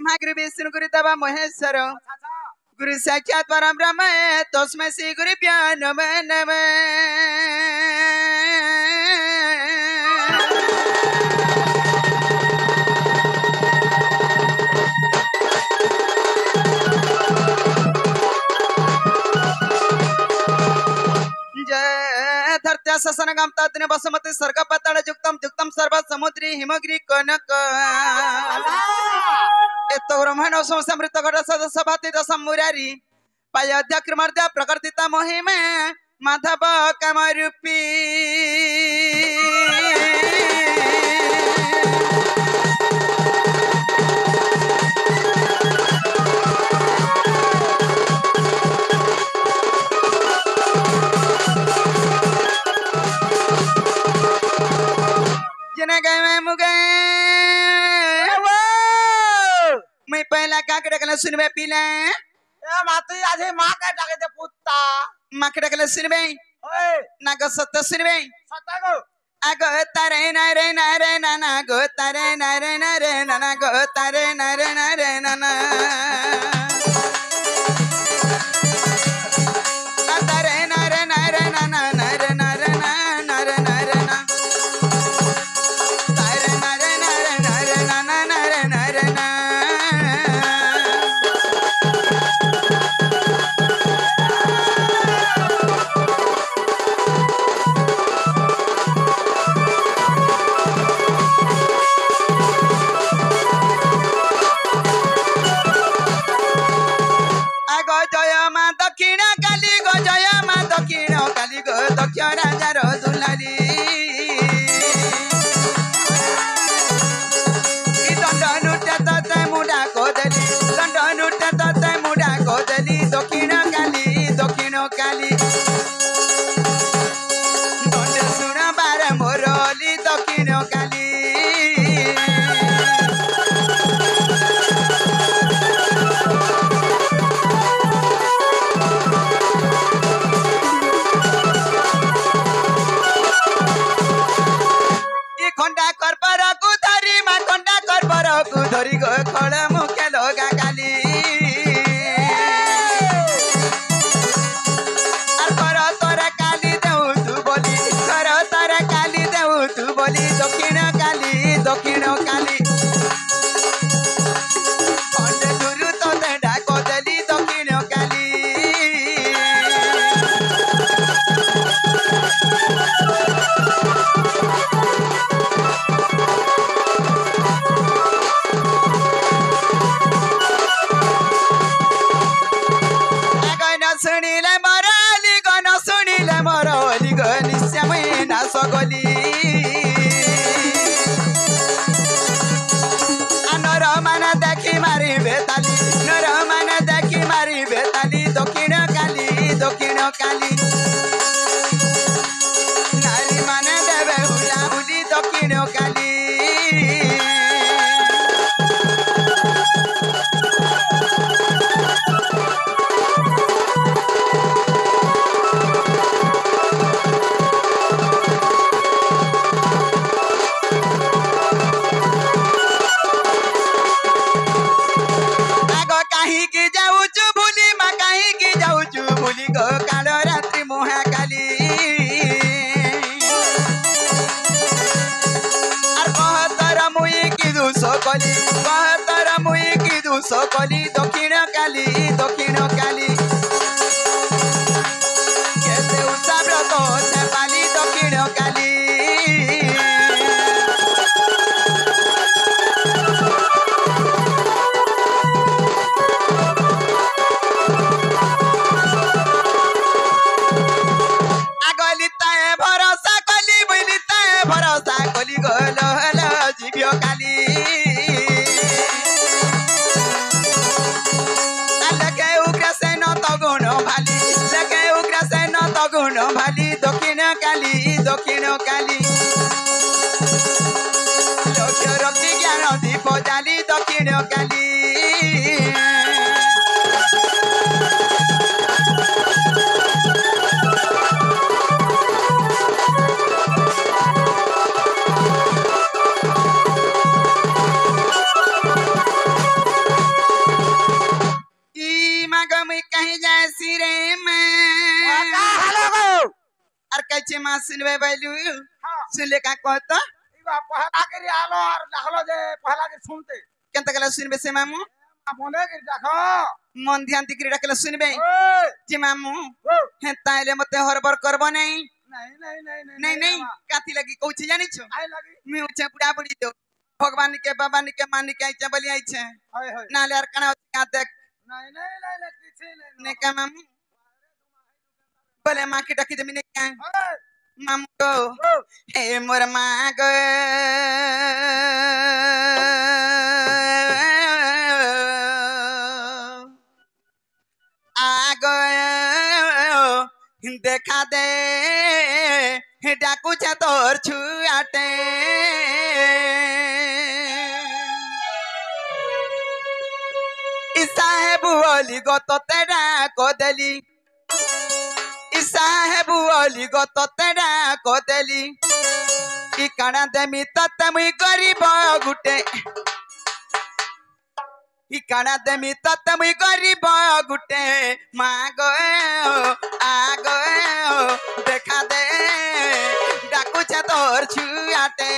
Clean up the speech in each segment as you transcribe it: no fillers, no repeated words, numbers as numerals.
गुरु विष्णु गुरु तवा महेश्वर गुरु साक्षात परम ब्रह्म तस्मै श्री गुरुभ्यो नमः नमः। जय धरत्या ससनगम तद्ने बसुमती सर्ग पतड़ जुक्तम जुक्तम सर्व समुद्री हिमगिरी कनक एतो ब्रह्मण समृत घट सदस्यभाति दशम मुरारी पायध्याक्रमर्ध्या प्रकृतिता महिमे माधव कामरूपी मैं पहला काकड़ा कल सुनबे पीले ए मातु आधे मां का डाके दे पुत्ता माकड़ा कल सुनबे ओए नाग सत्य सुनबे सतागो आगो तारे नारे नारे नाना गो तारे नारे नारे नाना गो तारे नारे नारे नाना तारे नारे नारे नाना नारे नारे नारे नारे ना तारे नारे नारे नारे नाना नारे नारे ना दक्ष राजा रजुलाली दंड नृत्य तत्ते मुडा कोदली दंड नृत्य तत्ते मुडा कोदली दक्षिण काली दंड सुण बार मोरली दक्षिण काली धरी गो खड़ मुखे लगा काली कर तोरा काली देऊ तू बोली कर तोरा काली देऊ तू बोली दक्षिण काली खंडे गुरु तो डाक देली दक्षिण काली सुनिले मरली गली श्यामै नास गली नर मान देखी मारी बेताली नर मान देखी मारी बेताली दक्षिण काली नारी माने देवे हुला हुली दक्षिण काली गो काल रात्रि महाकाली कहतर मुई की दुष कली दक्षिण काली केते उषा व्रत से पाली दक्षिण काली दक्षिण काली लक्ष्य रखी ज्ञान दीप जाली दक्षिण काली सुनबे बैलू हाँ सुनले का कहत इबा पहला के आलो और देखलो जे पहला के सुनते केनता गला सुनबे से मामू मने के देखो मन ध्यान दिकरी डाकला सुनबे ओए जे मामू ओ हे ताइले मते हरबर करबो नहीं नहीं नहीं नहीं नहीं नहीं काती लगी कहू जानि छ आई लगी मैं उछे बुढ़ा बुढ़ी दो भगवान के बाबा के मान के आइछे बलि आइछे हाय हाय नाले यार कना का देख नहीं नहीं नहीं नहीं किछ नहीं ने का मामू बोले मां की डकी जमीन क्या ओए मामू को ओ हे मोर मां गो आ गयो देखा दे डाकू छे तोर छुआटे साहेब ओली गो तो तेरा को देली साहेब ओली गो तो तेरा को देली कि काना देमी तत मुई गरीब गुटे इ काना देमी तत मुई गरीब गुटे मां गो आ गयो देखा दे डाकू छे तोर छुआटे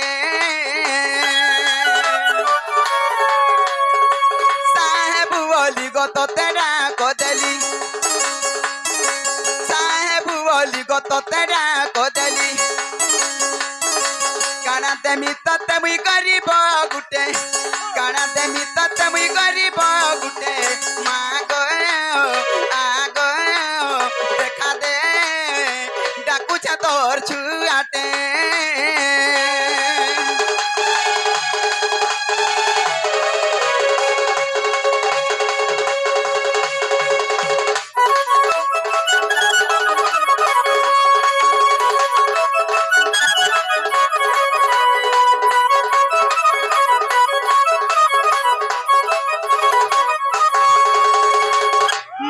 साहेब ओली गो तो तेरा को देली साहेब ओली गो तो तेरा को देली काना देमी तत मुई गरीब गुटे काना देमी तत मुई गरीब गुटे मां गयो आ गयो देखा दे डाकू छे तोर छुआटे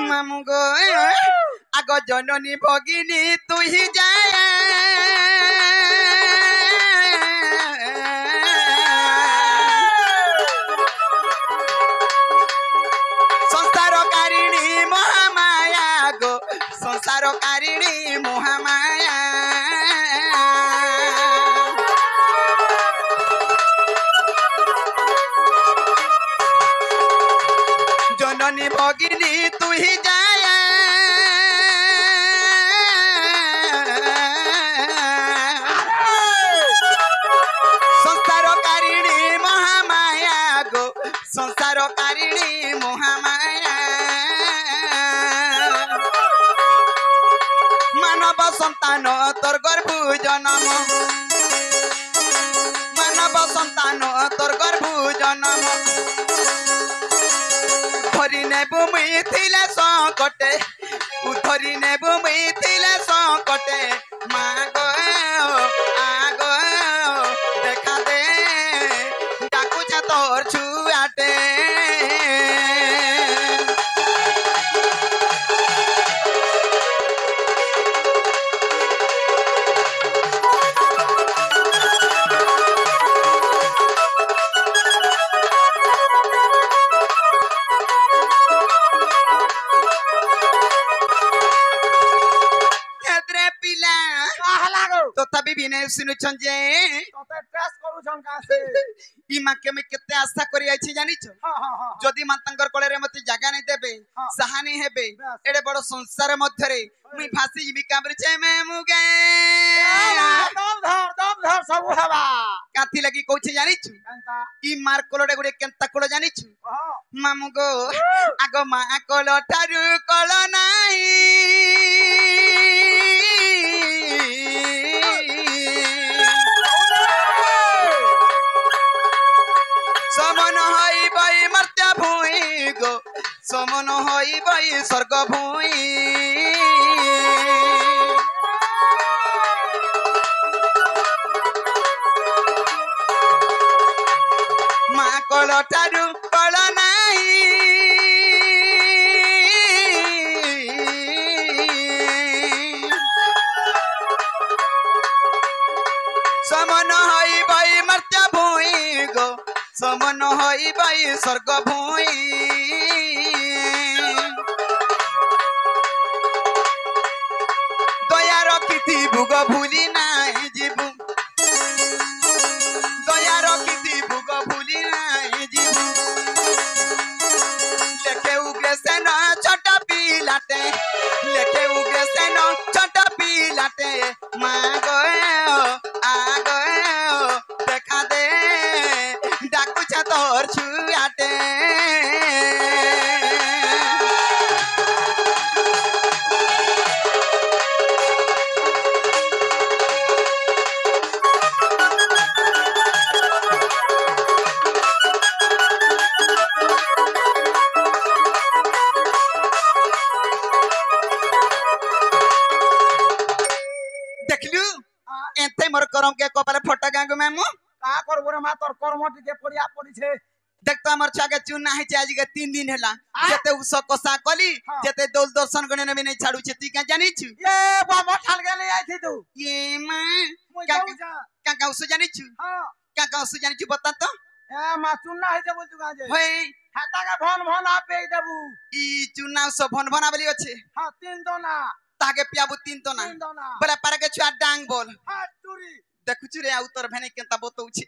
मामू गो आगो जननी भगिनी तू ही जाए संसारकारिणी महामाया गो संसारकारिणी महामाया जननी भगिनी तू ही जाए संसारकारिणी महामाया गो संसारकारिणी महामाया मानव संतान तोर गर्भ जन्म मानव संतान तोर गर्भ जन्म धरी ने भूमि थिले संकटे धरी ने भूमि थिले संकटे मां गयो आ गयो देखा दे डाकू छे तोर छुआटे हेद्रे पिला कहला गो तथापि भी नहीं सुनु छंजे तोते टेस्ट करू छन का से ई मां के मैं केते आशा करि आछि जानि छ हां हां हां जदि मां तंकर कोले रे मते जागा नहीं देबे हाँ। सहानी हेबे बस। एडे बड़ संसार मध्य रे मुई फांसी जीवी काबरे छे मैं मुगे दम धर सब हवा काथी लगी कहू जानि छु कंता ई मार कोलोडे गुडे केनता कोलो जानि छु हां मामू गो आगो मां कोलो थारु कोलो नाही समन होई बई मर्त्य भूई गो समन होई बई स्वर्ग भूई मां कोलो थारु कोलो नाही समन होई बई मर्त्य भूई गो समन होई बई स्वर्ग भूई दया रखी भोग भूली ना তোর ছুয়াটে দেখলু এতে মোর করম কে কপালে ফটা গাঙ্গ মেমু का करबो रे मा तोर कर्म टिके पड़िया पड़ी देख तो हमर छाके चुना है आज के 3 दिन हला आ? जते उस कोसा कली हाँ। जते दौल दर्शन गने ने भी नहीं छाड़ू छे ती का जानी छु ये बाबा ठाल के ले आई थी तू ये मां मुई क्या जाऊ जा क्या उस जानी छु हां क्या उस जानी छु बता तो ए मा चुन्ना है जे बोल तू गाजे होय हाता का भन भन आपे देबू ई चुना सब भन भना बली अच्छे हां 3 दोना ताके पियाबू 3 तो ना 3 दोना बले पारे के छुआ डांग बोल हां टूरी देखु छु रे आ उतर भेने केनता बतौ छि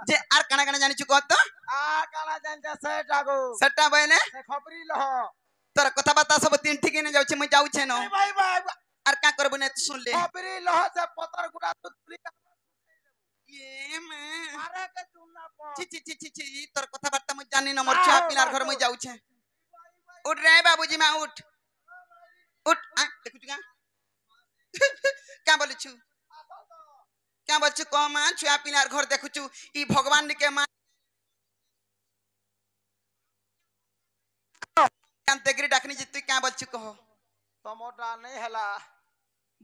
जे आर काना काना जानी छु कहत आ काला जान जा से डागो सट्टा बहने से खबरी लह तोर कथा बाता सब 3 ठीक ने जाउ छि मैं जाउ छे न भाई भाई आर का करबो ने सुन ले खबरी लह से पतर गुडा तू टूरी ये मां मारे के चुन्ना पर छि छि छि छि तोर कथा बाता मैं जानी न मोर छुआ पिलार घर में जाउ छे उठ रे बाबूजी मां उठ उठ आ देखु छु क्या बोले छु क्या बोल छु को मां छुआ पिलार घर देखु छु ई भगवान के मां कांतेगिरी डाकनी जी तू क्या बोल छु कहो टमाटा नहीं हला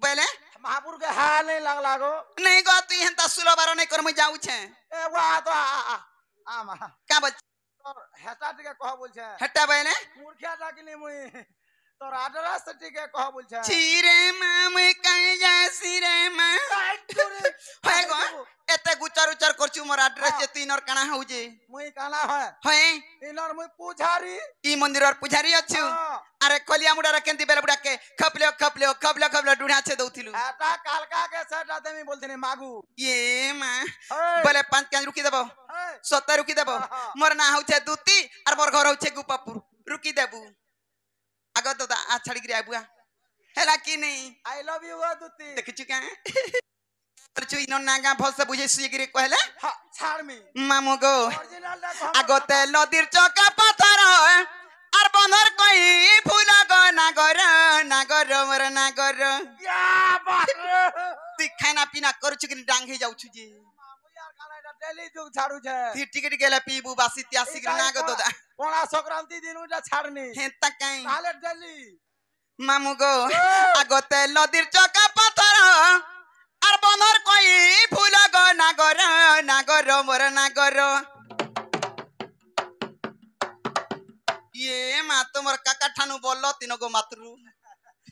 बोले महापुर के हाल नहीं लग लागो नहीं गो तू हंता सुलो बारो नहीं कर मैं जाऊ छे ए वा तो आ मा क्या बोल तोर हेटा टिके कह बोल छे हट्टा बोले मूर्खिया डाकिनी मुई तोर एड्रेस टिके कह बोल छे छीरे माम कहीं जासी रे मां होय गो एते गुचर उचर करछु मोर एड्रेस जे तीन और काना हो जे मुई काना है होय इनर मुई पूछारी ई मंदिर और पुजारी अछु हाँ। अरे कलिया मुडा केंती बेल बुडा के खपले डुढा छे दउथिलु एटा कालका के सेटा देमी बोलथिनी मागू ये मां हे बोले 5 कान रुकी देबो हे 70 रुकी देबो हाँ। मोर ना हो छे दूती और मोर घर हो छे गुपापुर रुकी देबू आगो तो आ छड़ी गिरा बुआ हेला की नहीं आई लव यू वो दुती देख छु का छु इनो नागा भल से बुझे सुई गिरे कहले हां छाड़ मी मामू गो ओरिजिनल देखो आगोते नदीर चौका पत्थर और बंधर कोई फूल गो नागर मोर नागर या बात रे तू खाना पीना करू छु कि डांग हे जाउ छु जी मामू यार काना एटा डेली जुग छाड़ू छे ती टिकट गेला पीबू बासी त्यासी गिर नागो दोदा पोना संक्रांति दिन उटा छाड़नी हे तकाई काले डेली मामू गो आगोते नदीर चौका पत्थर और बंधर कोई फूल गो नागर मोर नागर ये मा तुमर काका ठानु बोललो तीनो गो मातरू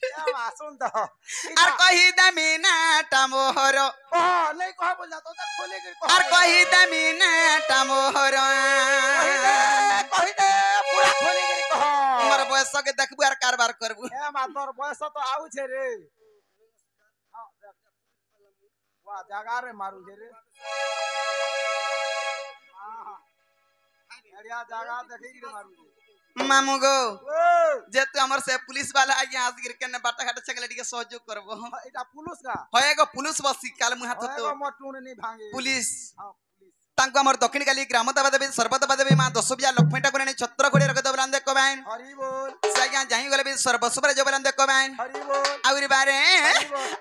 या मा सुन तो और कही दमी ना टामोहर ओ नहीं कह बोल जा तो खोले के कह और कही दमी ना टामोहर कहि दे पूरा खोले के कह हमर बयस के देखबू आर कारबार करबू ए मा तोर बयस तो आउ छे रे हां वाह जगा रे मारू छे रे हां बढ़िया जगा देखि रे मारू मामू गो ओ जे तू हमर से पुलिस वाला आगे हाथ गिर के ने बाटा घाटा छगले के सहयोग करबो एटा पुलिस का होएगो पुलिस बसी काल मु हाथ तो होएगो मटून नहीं भांगे पुलिस हां पुलिस तांको हमर दक्षिण काली ग्राम देवा देवी सर्वदेवा देवी मां 10 बिया लक्ष्मी ठाकुर ने छत्र घोड़ी रख दबलान देखो बहन हरि बोल साया जाही गले भी सर्वसुपर जबलान देखो बहन हरि बोल आउरी बारे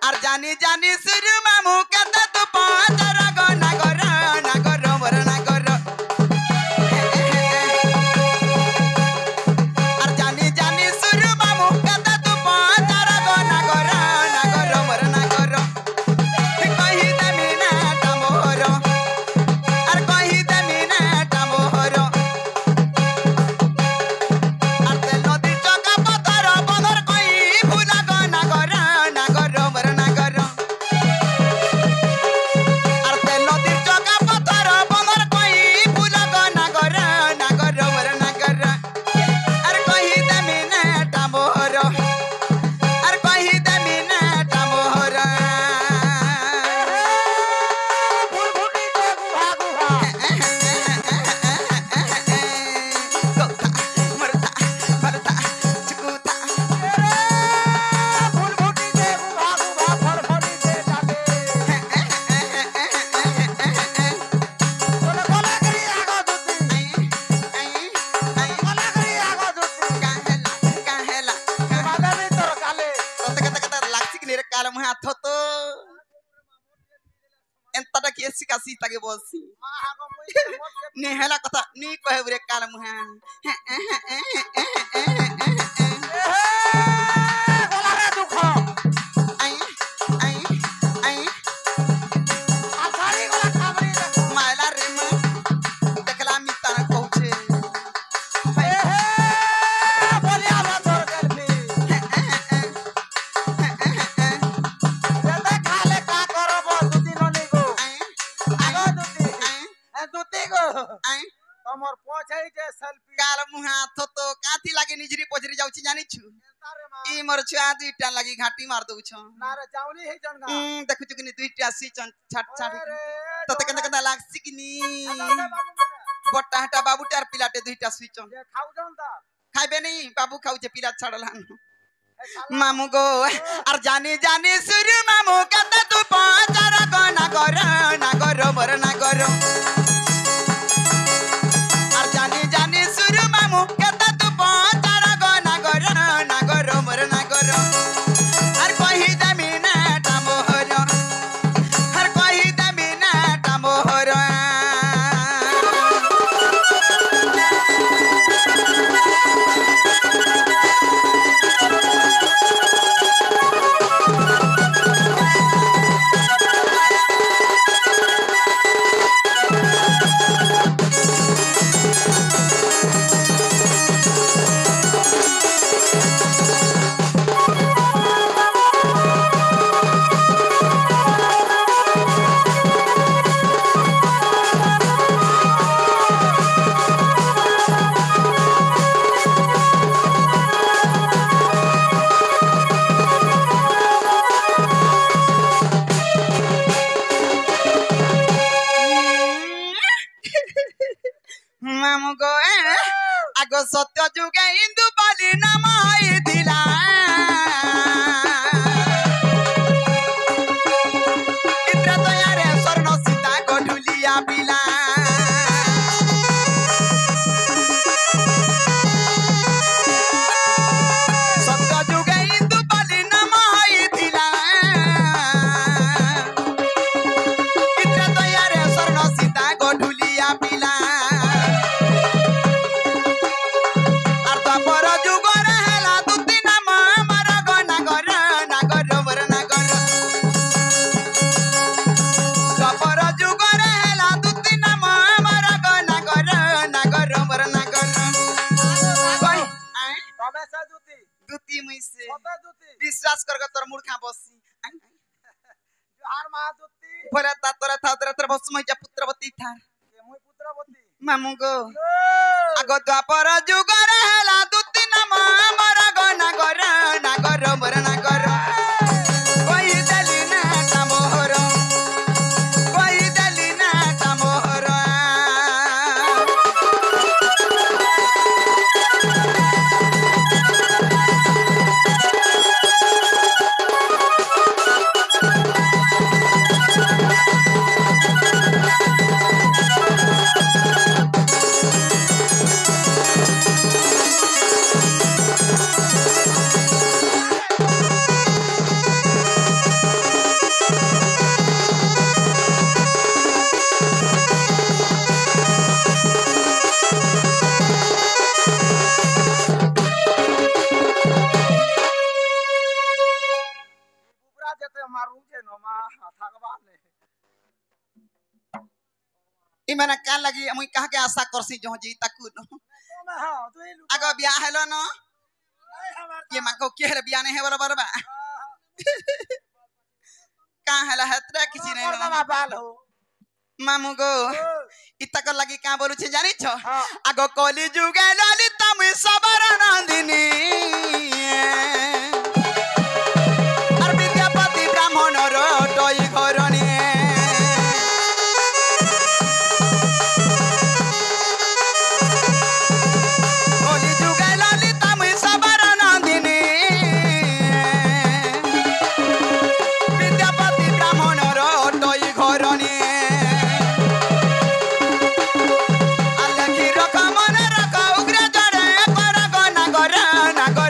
और जानी जानी सुर मामू कत तू पांच रगो नागर मोर नागर और जानी जानी सुर मामू कत तू पांच रगो नागर मोर नागर कही दमी ना टामोहर और कही दमी ना टामोहर और ते नदी चौका पत्थर बंधर कोई फूल गो नागर मोर नागर और सीता के बोलसी मां हागो मुई मोत नी हेला कथा नी कहे रे काल मुहा गोला रे दुख आई आई आई आथारी गोला खाबरी रे माला रे म देखला मिता न कहूछे बोलिया मत तोर गलती जदा खाले का करब दुती ननी गो आगो दुती गो आई तमर पोछै जे सेल्फी काल मुहा तो काथी लागे निजरी पोजरी जाउची जानी छु तारे मां ई मोर छुआ दुईटा लागी घाटी मार दउ छ ना रे चावली हे जनगा देखु छु कि दुईटा सी छट छाट तते केंदा केंदा लागसी कि नी बट्टा हटा बाबू टार पिलाटे दुईटा सुइचन ये खाऊ जनता खाइबे नहीं बाबू खाऊ जे पिला छड़ल हन मामू गो और जानी जानी सुर मामू कता तू पाचार गो ना कर मोर ना कर और जानी जानी सुर मामू कता तू पाचार गो ना कर मोर ना कर और कहि देमी ना टामोहर हर कहि देमी ना टामोहर मामू गो आगो सत्य जुगे हिंदू बाली नाम दिला इंद्र दयारे स्वर्ण सीता गढुलिया पिला सत्य जुगे हिंदू बाली नाम दिला इंद्र दयारे स्वर्ण सीता गढुलिया पिला विश्वास कर तोर मूर्खा बसी जोहार मा दुती भरे ता तोरा था तोरा भस्म जा पुत्रवती था के मुई पुत्रवती मामू गो आगो द्वापर जुग रहला दुती नाम हमर गो नागर मोर नागर कोई दली ना टामोहर कोई दली ना टामोहर बुबरा जते मारू जे नो मा थकबा ले ई मने का लगी मुई कहा के आशा करसी जो जी तकु न तो मैं हां तू ही आगो बियाह हेलो न नहीं हमार ये माको के हेल बियाह नहीं है बराबर बा का हेला हतरा किसी नहीं न ना बाल हो मामू गो इतक लगी का बोलु छे जानी छ आगो कली जुगे ललिता मुई सबर नंदिनी और विद्यापति ब्राह्मण रोटई घरनी कली जुगे ललिता मुई सबर नंदिनी विद्यापति ब्राह्मण रोटई घरनी मन रख उग्र जड़े पर गो नागर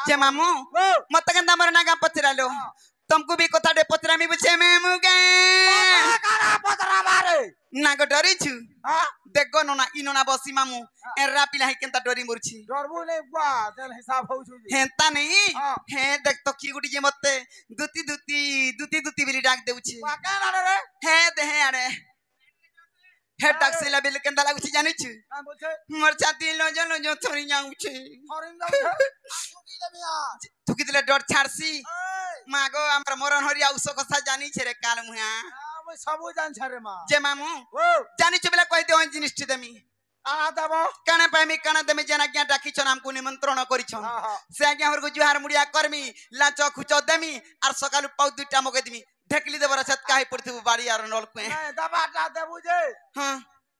जे मामू मत केंदा मर नागा पचरालो तुमको भी कथाटे पचरामी बुझे मामू गे कारा पतरा मारे नागो डरी छु हां देखो नोना इनोना बसी मामू एरा पिला है केंता डरी मुरछि डरबू नहीं बा तेल हिसाब हो छु हेंता नहीं हाँ। हे देख तो की गुटी जे मते दुती दुती दुती दुती बिली डाक देउछि बा का ना रे हे दे हे अरे हे डाक सिला बिल केंता लागुछि जानि छु का बोलछे मोर छाती लो जो थोरी जाउछि हरिन जाऊ छुकी देबे आ थुकी दिले डर छाड़सी मागो हमर मरण हरिया उस कथा जानि छे रे काल मुहा मैं सबू जान छरे मा जे मामू ओ जानि छु बेला कहि दे जिनिस छि देमी आ दबो काना पामी काना देमी जना क्या डाकी छ हमको निमंत्रण करि छ हां हां से आज्ञा हमर को जुहार मुड़िया करमी लाच खुच देमी आर सकाल पाउ दुटा मगे देमी ढेकली देबर छत काहे पड़थिबो बाड़ी आर नल पे नहीं दबाटा देबू जे हां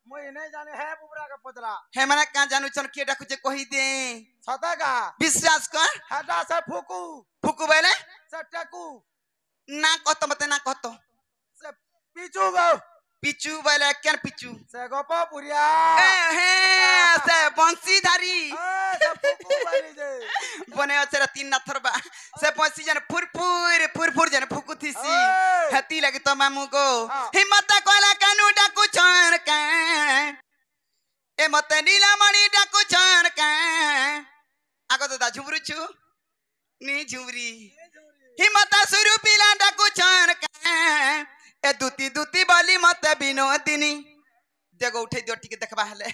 मुई नहीं जाने है बुबरा का पतरा हे माने का जानू छन के डाकु जे कहि दे सता का विश्वास कर हटा से फुकू फुकु बेले से टेकू ना कहतो मते ना कहतो से पीछू गो पिचू बेले केन पिचू से गोपो पुरिया ए हे से बंसी धारी से फुकू बनी जे बने अचरा तीन नाथरबा से बंसी जन फुरफुर जन फुकु थिसी ओए। हती लगे तो मामू को हाँ। हिम्मत कोला कानू डाकू छन का ए मते नीला मणि डाकू छन का आगो दादा झुमरू छु नी झुमरी हिम्मत सुरु पिला डाकू छन का ए दुती दुती बाली मते बिनोदिनी देखो उठे दियो टिके देखबा हले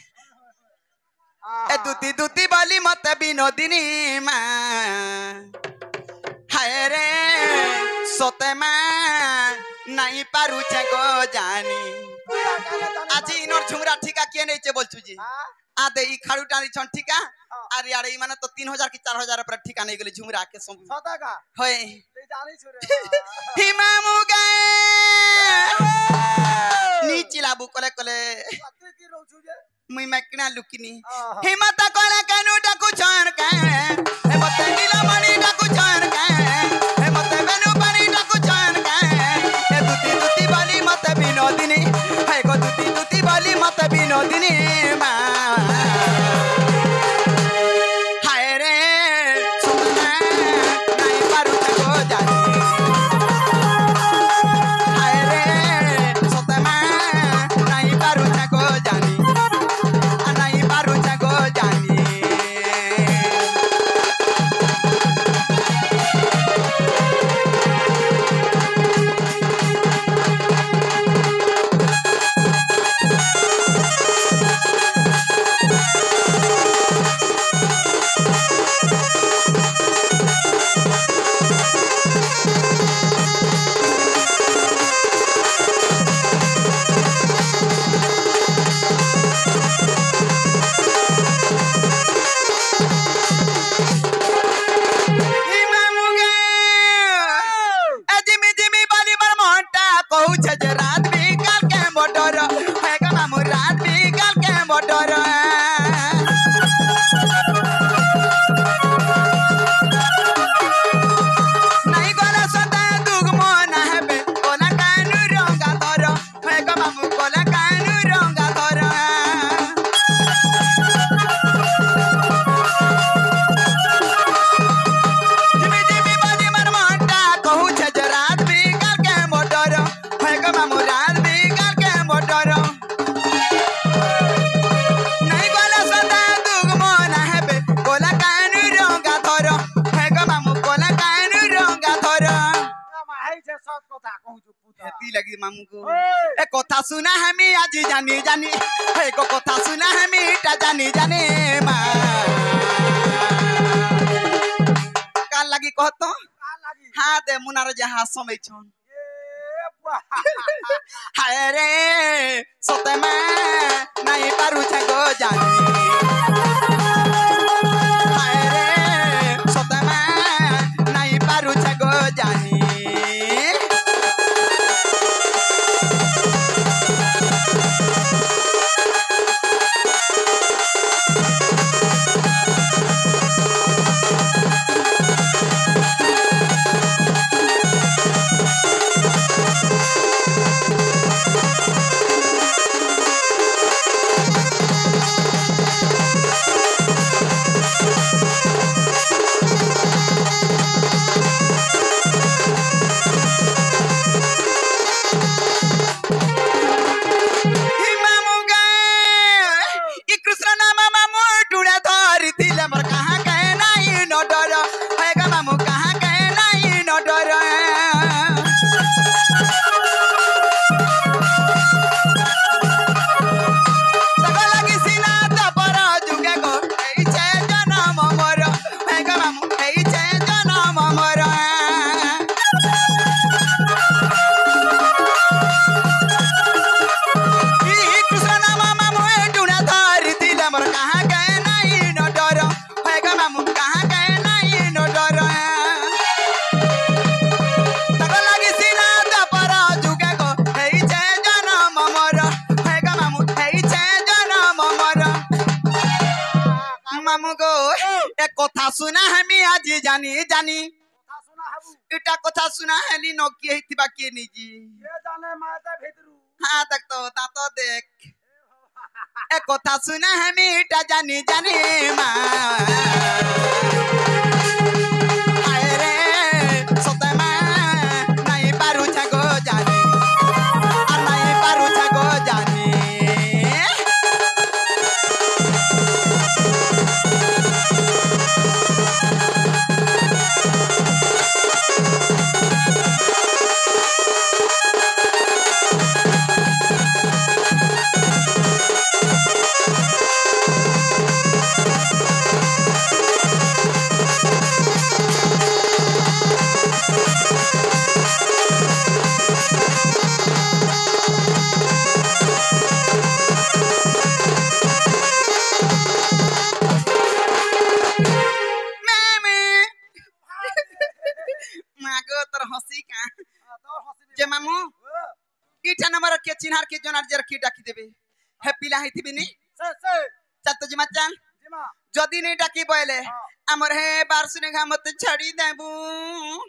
ए दुती दुती बाली मते बिनोदिनी मा हाय रे सोते मा नहीं पारू छे गो जानी आज इनर झुमरा ठिका के नहीं छे बोलछु जी आदे ई खाड़ू टानी छन ठिका अरे यार ई माने तो 3000 की 4000 पर ठिका नहीं गेले झुमरा के सब सता का होय ते जानी छु रे ही मामू गे नीची लाबू कोले कोले तू की रहू छु जे मुई मकना लुकिनी आहा। हिम्मत कोला कानू डाकू छन का हे मते नीला मणि डाकू छन का हे मते बेनु पानी डाकू छन का हे दुती दुती बाली मते बिनोदिनी हे गो दुती दुती बाली मते बिनोदिनी मा हाय रे सुना नहीं पारू को जानी हाय रे सोतमा नहीं पारू को जानी नहीं पारू को जानी लगी मामू को ए कथा सुना हमें आज जानी जानी ए को कथा सुना हमें टा जानी जानी मा काल लगी कहतो हां दे मुनार जहां समय छन हाय रे सोते में नहीं पारू छे गो जानी हाय रे सोते में नहीं पारू छे गो जानी तक लगी सीना तपर जुगे गो एई छे जनम मोर हे ग मामू एई छे जनम मोर ई कृष्ण नाम मामू टुना धर दिल मोर कहां गए नहीं न डर हे ग मामू कहां गए नहीं न डर तक लगी सीना तपर जुगे गो एई छे जनम मोर हे ग मामू एई छे जनम मोर मामू गो एक कथा सुना हमी आज जानी जानी কথা শোনা হাবু इटा कथा सुना हेली नो की हितिबा के निजी কে জানে মাতে ভিতরু हाँ तक तो देख एक कथा सुना हमी इटा जानी जानी माँ हाय रे सोते माँ नहीं पारू छगो जानी और नहीं पारू छगो जानी मागो तर हंसी का তোর হসিবি जे मामू इटा नंबर के चिन्हार के जोनार जर की डाकी देबे हे पिला हिथिबी नी সে चल तो जिमा चल জিমা जदी नहीं डाकी बोले अमर हे बार सुने घा मत छड़ी देबू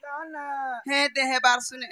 কান हे दे हे बार सुने